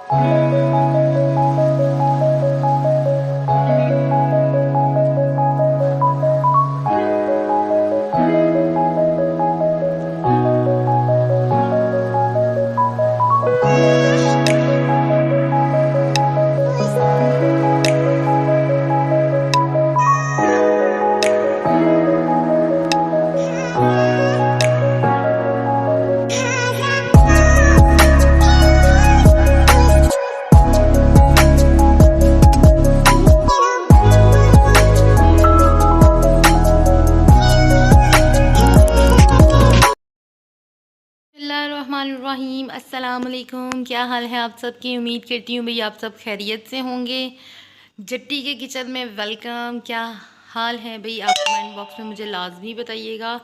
बिस्मिल्लाहिर्रहमानिर्रहीम। अस्सलाम वालेकुम। क्या हाल है आप सबकी? उम्मीद करती हूँ भाई आप सब खैरियत से होंगे। जट्टी के किचन में वेलकम। क्या हाल है भाई? आप कमेंट बॉक्स में मुझे लाजमी बताइएगा।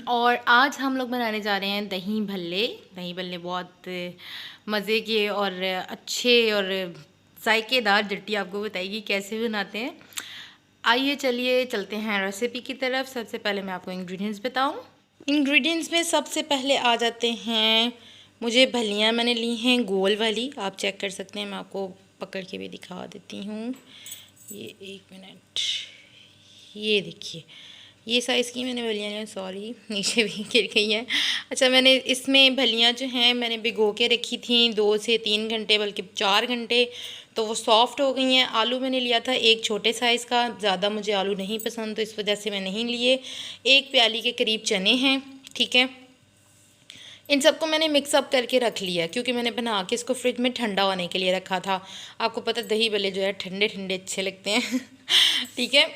और आज हम लोग बनाने जा रहे हैं दही भल्ले। दही भल्ले बहुत मज़े के और अच्छे और जायकेदार। जट्टी आपको बताएगी कैसे बनाते हैं। आइए चलिए चलते हैं रेसिपी की तरफ। सबसे पहले मैं आपको इंग्रेडिएंट्स बताऊं। इंग्रेडिएंट्स में सबसे पहले आ जाते हैं, मुझे भलियाँ मैंने ली हैं गोल वाली, आप चेक कर सकते हैं। मैं आपको पकड़ के भी दिखा देती हूँ। ये एक मिनट, ये देखिए, ये साइज़ की मैंने भलियाँ ली हैं। सॉरी नीचे भी गिर गई है। अच्छा, मैंने इसमें भलियाँ जो हैं मैंने भिगो के रखी थी 2 से 3 घंटे, बल्कि 4 घंटे, तो वो सॉफ़्ट हो गई हैं। आलू मैंने लिया था एक छोटे साइज़ का, ज़्यादा मुझे आलू नहीं पसंद तो इस वजह से मैं नहीं लिए। 1 प्याली के करीब चने हैं, ठीक है। इन सबको मैंने मिक्सअप करके रख लिया क्योंकि मैंने बना के इसको फ्रिज में ठंडा होने के लिए रखा था। आपको पता दही भल्ले जो है ठंडे ठंडे अच्छे लगते हैं। ठीक है।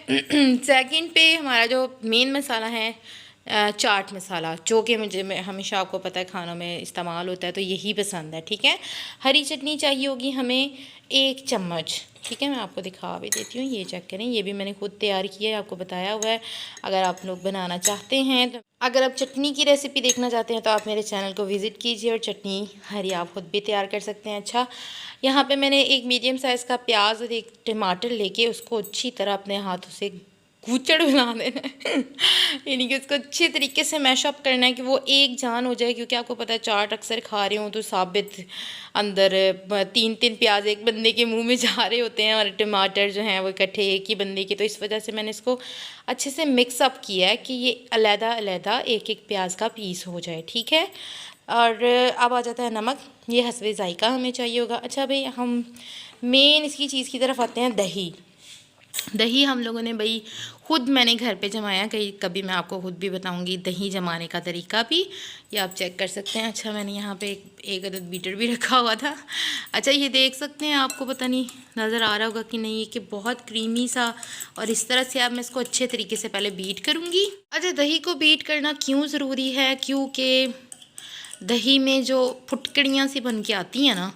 सेकंड पे हमारा जो मेन मसाला है चाट मसाला, जो कि मुझे हमेशा आपको पता है खानों में इस्तेमाल होता है, तो यही पसंद है, ठीक है। हरी चटनी चाहिए होगी हमें 1 चम्मच, ठीक है। मैं आपको दिखा भी देती हूँ, ये चेक करें, ये भी मैंने खुद तैयार किया है, आपको बताया हुआ है। अगर आप लोग बनाना चाहते हैं तो, अगर आप चटनी की रेसिपी देखना चाहते हैं तो आप मेरे चैनल को विज़िट कीजिए और चटनी हरी आप खुद भी तैयार कर सकते हैं। अच्छा, यहाँ पे मैंने एक मीडियम साइज़ का प्याज और 1 टमाटर लेके उसको अच्छी तरह अपने हाथों से गूचड़ बना देना है। यानी कि उसको अच्छे तरीके से मैशअप करना है कि वो एक जान हो जाए, क्योंकि आपको पता है चाट अक्सर खा रहे हो तो साबित अंदर 3-3 प्याज एक बंदे के मुंह में जा रहे होते हैं और टमाटर जो हैं वो इकट्ठे एक ही बंदे के, तो इस वजह से मैंने इसको अच्छे से मिक्सअप किया है कि ये अलग-अलग एक प्याज का पीस हो जाए, ठीक है। और अब आ जाता है नमक, ये हस्बे ज़ायका हमें चाहिए होगा। अच्छा भाई, हम मेन इसकी चीज़ की तरफ आते हैं। दही दही हम लोगों ने भाई खुद मैंने घर पे जमाया, कभी मैं आपको खुद भी बताऊंगी दही जमाने का तरीका भी, ये आप चेक कर सकते हैं। अच्छा, मैंने यहाँ पे एक अदद बीटर भी रखा हुआ था। अच्छा, ये देख सकते हैं, आपको पता नहीं नज़र आ रहा होगा कि नहीं, कि बहुत क्रीमी सा, और इस तरह से अब मैं इसको अच्छे तरीके से पहले बीट करूँगी। अच्छा, दही को बीट करना क्यों ज़रूरी है? क्योंकि दही में जो फुटकड़ियाँ सी बन के आती हैं ना,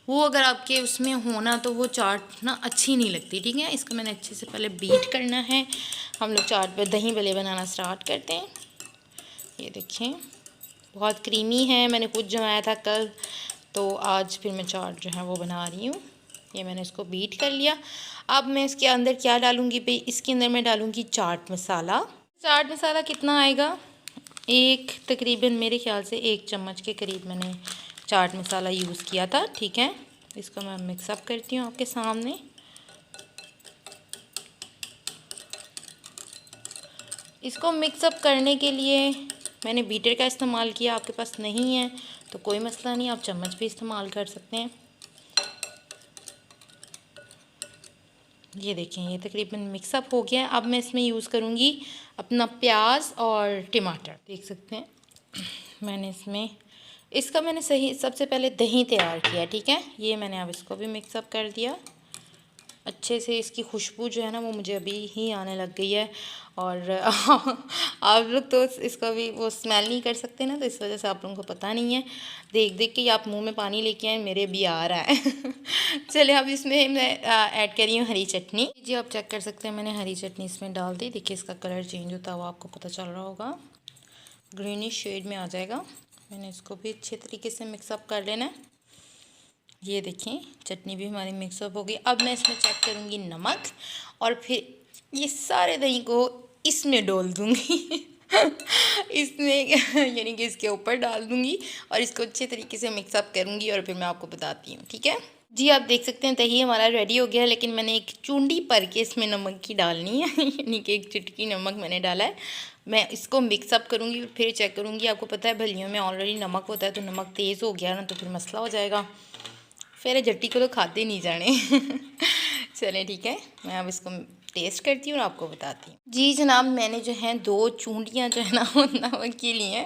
वो अगर आपके उसमें होना तो वो चाट ना अच्छी नहीं लगती, ठीक है। इसको मैंने अच्छे से पहले बीट करना है। हम लोग चाट पर दही भल्ले बनाना स्टार्ट करते हैं। ये देखिए, बहुत क्रीमी है, मैंने कुछ जमाया था कल, तो आज फिर मैं चाट जो है वो बना रही हूँ। ये मैंने इसको बीट कर लिया। अब मैं इसके अंदर क्या डालूँगी भाई? इसके अंदर मैं डालूँगी चाट मसाला। चाट मसाला कितना आएगा? एक तकरीबन मेरे ख्याल से 1 चम्मच के करीब मैंने चाट मसाला यूज़ किया था, ठीक है। इसको मैं मिक्सअप करती हूँ आपके सामने। इसको मिक्सअप करने के लिए मैंने बीटर का इस्तेमाल किया, आपके पास नहीं है तो कोई मसला नहीं, आप चम्मच भी इस्तेमाल कर सकते हैं। ये देखें, ये तकरीबन मिक्सअप हो गया है। अब मैं इसमें यूज़ करूँगी अपना प्याज और टमाटर। देख सकते हैं मैंने इसका मैंने सही सबसे पहले दही तैयार किया, ठीक है। ये मैंने अब इसको भी मिक्सअप कर दिया अच्छे से। इसकी खुशबू जो है ना वो मुझे अभी ही आने लग गई है, और आप लोग तो इसका भी वो स्मेल नहीं कर सकते ना, तो इस वजह से आप लोगों को पता नहीं है। देख देख के आप मुंह में पानी लेके आए, मेरे भी आ रहा है। चलिए, अब इसमें मैं ऐड कर रही हूँ हरी चटनी। जी, आप चेक कर सकते हैं, मैंने हरी चटनी इसमें डाल दी। देखिए, इसका कलर चेंज होता हुआ आपको पता चल रहा होगा, ग्रीनिश शेड में आ जाएगा। मैंने इसको भी अच्छे तरीके से मिक्सअप कर लेना है। ये देखें, चटनी भी हमारी मिक्सअप हो गई। अब मैं इसमें चेक करूँगी नमक, और फिर ये सारे दही को इसमें डोल दूँगी। इसमें यानी कि इसके ऊपर डाल दूँगी और इसको अच्छे तरीके से मिक्सअप करूँगी और फिर मैं आपको बताती हूँ, ठीक है। जी आप देख सकते हैं दही हमारा रेडी हो गया है, लेकिन मैंने एक चूंडी भर के इसमें नमक की डालनी है यानी कि एक चुटकी नमक मैंने डाला है। मैं इसको मिक्सअप करूँगी फिर चेक करूँगी। आपको पता है भलियों में ऑलरेडी नमक होता है, तो नमक तेज़ हो गया ना तो फिर मसला हो जाएगा, फिर जट्टी को तो खाते नहीं जाने चलें ठीक है, मैं अब इसको टेस्ट करती हूँ और आपको बताती हूँ। जी जनाब, मैंने जो है 2 चूंडियाँ जो है ना वो नमक की ली हैं।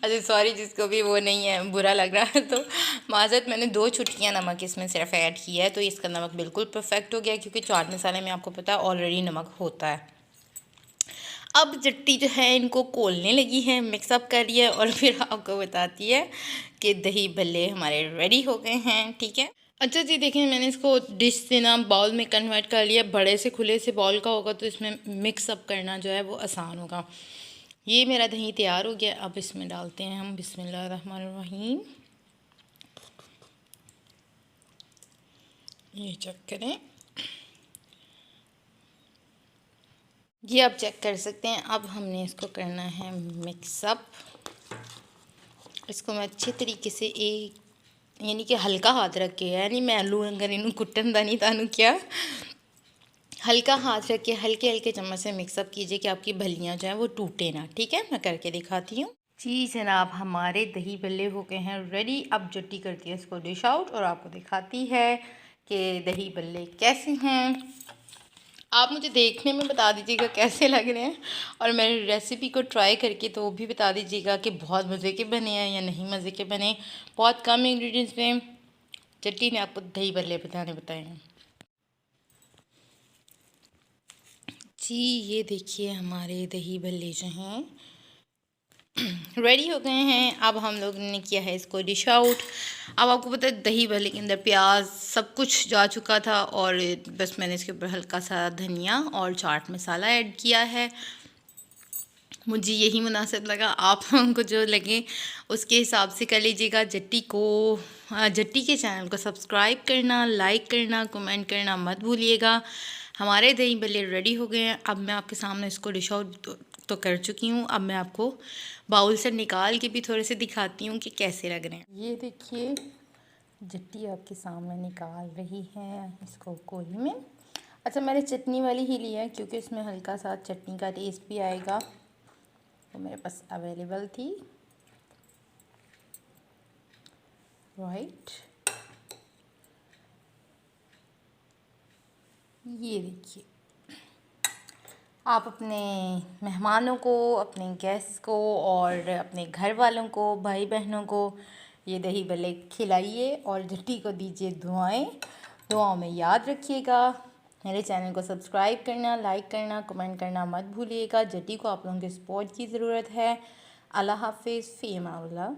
अच्छा सॉरी, जिसको भी वो नहीं है बुरा लग रहा है तो माज़रत, मैंने 2 चुटकियाँ नमक इसमें सिर्फ ऐड किया है, तो इसका नमक बिल्कुल परफेक्ट हो गया, क्योंकि चाट मसाले में आपको पता है ऑलरेडी नमक होता है। अब जट्टी जो है इनको कोलने लगी है, मिक्सअप कर लिया और फिर आपको बताती है कि दही भल्ले हमारे रेडी हो गए हैं, ठीक है। अच्छा जी देखें, मैंने इसको डिश से ना बाउल में कन्वर्ट कर लिया। बड़े से खुले से बाउल का होगा तो इसमें मिक्सअप करना जो है वो आसान होगा। ये मेरा दही तैयार हो गया, अब इसमें डालते हैं हम बिस्मिल्लाहिर्रहमानिर्रहीम। ये चेक करें, ये आप चेक कर सकते हैं। अब हमने इसको करना है मिक्सअप। इसको मैं अच्छे तरीके से एक यानी कि हल्का हाथ रख के, यानी मैं आलू अगर इनू कुटन दा नहीं तानू क्या, हल्का हाथ रख के हल्के हल्के चम्मच से मिक्सअप कीजिए कि आपकी भलियाँ जो हैं वो टूटे ना, ठीक है। मैं करके दिखाती हूँ। जी जनाब, हमारे दही भल्ले हो गए हैं रेडी। अब जट्टी करती है इसको डिश आउट और आपको दिखाती है कि दही भल्ले कैसे हैं। आप मुझे देखने में बता दीजिएगा कैसे लग रहे हैं, और मेरी रेसिपी को ट्राई करके तो वो भी बता दीजिएगा कि बहुत मज़े के बने हैं या नहीं मज़े के बने। बहुत कम इंग्रेडिएंट्स में जट्टी ने आपको दही भल्ले बताए हैं। जी ये देखिए, हमारे दही भल्ले जो हैं रेडी हो गए हैं। अब हम लोग ने किया है इसको डिश आउट। अब आपको पता है दही भल्ले के अंदर प्याज सब कुछ जा चुका था, और बस मैंने इसके ऊपर हल्का सा धनिया और चाट मसाला ऐड किया है। मुझे यही मुनासिब लगा, आप लोगों को जो लगे उसके हिसाब से कर लीजिएगा। जट्टी के चैनल को सब्सक्राइब करना, लाइक करना, कमेंट करना मत भूलिएगा। हमारे दही भल्ले रेडी हो गए हैं। अब मैं आपके सामने इसको डिश आउट तो कर चुकी हूँ। अब मैं आपको बाउल से निकाल के भी थोड़े से दिखाती हूँ कि कैसे लग रहे हैं। ये देखिए, जट्टी आपके सामने निकाल रही है इसको कोली में। अच्छा, मैंने चटनी वाली ही ली है क्योंकि इसमें हल्का सा चटनी का टेस्ट भी आएगा, तो मेरे पास अवेलेबल थी। राइट, ये देखिए, आप अपने मेहमानों को, अपने गेस्ट को और अपने घर वालों को, भाई बहनों को ये दही भल्ले खिलाइए और जट्टी को दीजिए दुआएं। दुआओं में याद रखिएगा। मेरे चैनल को सब्सक्राइब करना, लाइक करना, कमेंट करना मत भूलिएगा। जट्टी को आप लोगों के सपोर्ट की ज़रूरत है। अल्लाह हाफिज़, फ़ी अमानिल्लाह।